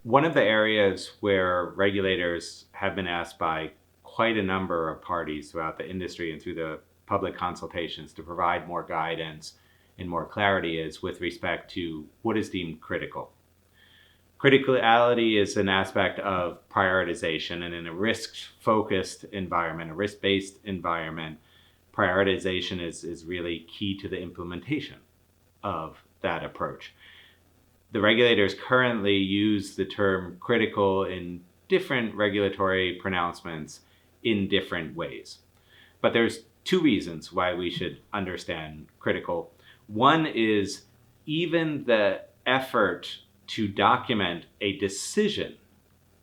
One of the areas where regulators have been asked by quite a number of parties throughout the industry and through the public consultations to provide more guidance and more clarity is with respect to what is deemed critical. Criticality is an aspect of prioritization, and in a risk focused environment, a risk based environment, prioritization is really key to the implementation of that approach. The regulators currently use the term critical in different regulatory pronouncements in different ways. But there's two reasons why we should understand critical. One is even the effort to document a decision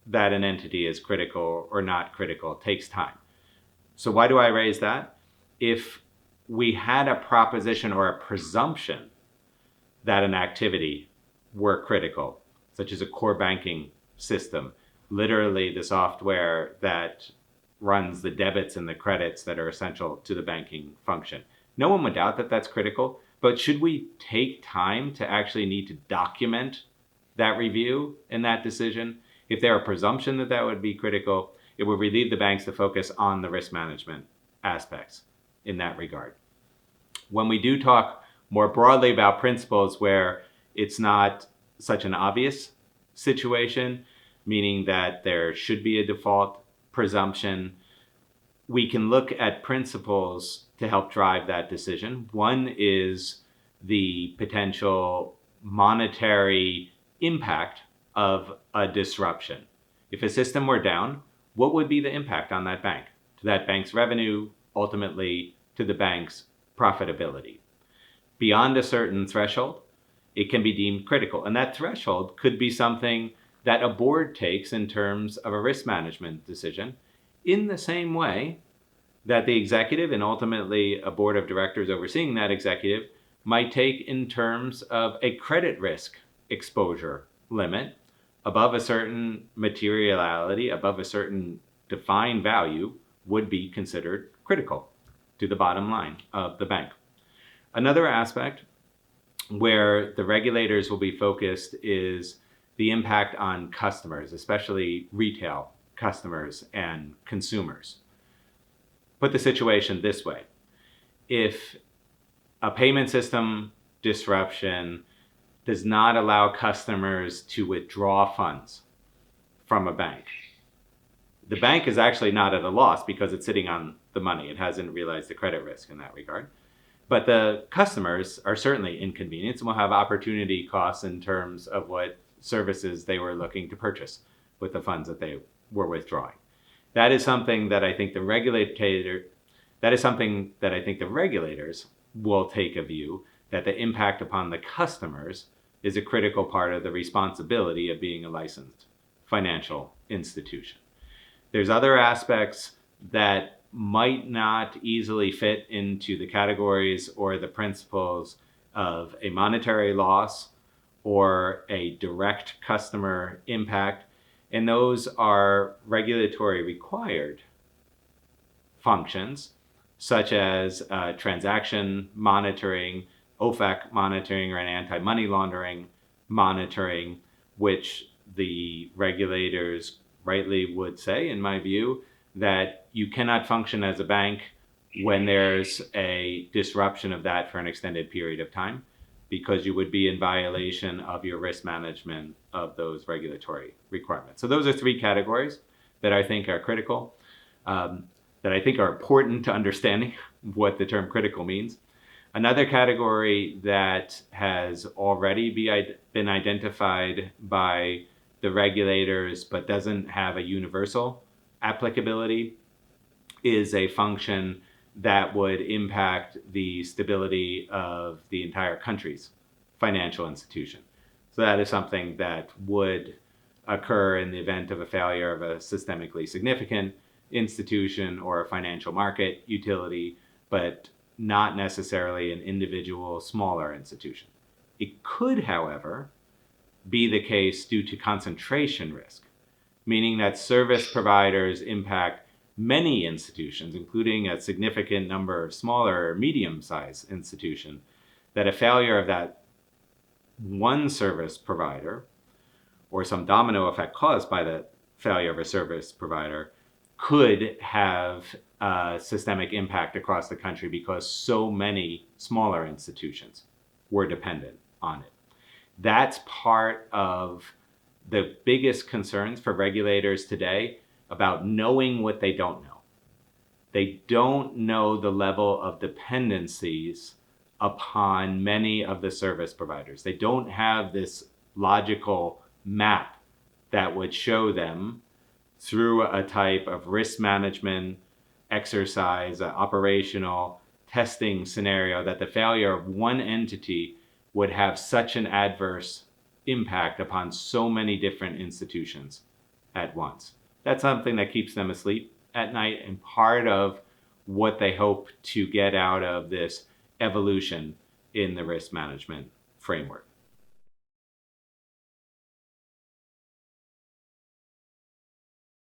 that an entity is critical or not critical takes time. So why do I raise that? If we had a proposition or a presumption that an activity were critical, such as a core banking system, literally the software that runs the debits and the credits that are essential to the banking function. No one would doubt that that's critical, but should we take time to actually need to document that review and that decision? If there are presumption that that would be critical, it would relieve the banks to focus on the risk management aspects in that regard. When we do talk more broadly about principles where it's not such an obvious situation, meaning that there should be a default presumption, we can look at principles to help drive that decision. One is the potential monetary impact of a disruption. If a system were down, what would be the impact on that bank, to that bank's revenue, ultimately to the bank's profitability? Beyond a certain threshold, it can be deemed critical. And that threshold could be something that a board takes in terms of a risk management decision, in the same way that the executive and ultimately a board of directors overseeing that executive might take in terms of a credit risk exposure limit above a certain materiality, above a certain defined value, would be considered critical to the bottom line of the bank. Another aspect where the regulators will be focused is the impact on customers, especially retail customers and consumers. Put the situation this way. If a payment system disruption does not allow customers to withdraw funds from a bank, the bank is actually not at a loss because it's sitting on the money. It hasn't realized the credit risk in that regard. But the customers are certainly inconvenienced and will have opportunity costs in terms of what services they were looking to purchase with the funds that they were withdrawing. That is something that I think the regulators will take a view that the impact upon the customers is a critical part of the responsibility of being a licensed financial institution. There's other aspects that might not easily fit into the categories or the principles of a monetary loss or a direct customer impact, and those are regulatory required functions such as transaction monitoring, OFAC monitoring, or an anti-money laundering monitoring, which the regulators rightly would say, in my view, that you cannot function as a bank when there's a disruption of that for an extended period of time, because you would be in violation of your risk management of those regulatory requirements. So those are three categories that I think are critical, that I think are important to understanding what the term critical means. Another category that has already been identified by the regulators but doesn't have a universal applicability is a function that would impact the stability of the entire country's financial institution. So that is something that would occur in the event of a failure of a systemically significant institution or a financial market utility, but not necessarily an individual smaller institution. It could, however, be the case due to concentration risk, meaning that service providers impact many institutions, including a significant number of smaller or medium-sized institutions, that a failure of that one service provider or some domino effect caused by the failure of a service provider could have a systemic impact across the country because so many smaller institutions were dependent on it. That's part of the biggest concerns for regulators today about knowing what they don't know. They don't know the level of dependencies upon many of the service providers. They don't have this logical map that would show them through a type of risk management exercise, operational testing scenario, that the failure of one entity would have such an adverse impact upon so many different institutions at once. That's something that keeps them asleep at night, and part of what they hope to get out of this evolution in the risk management framework.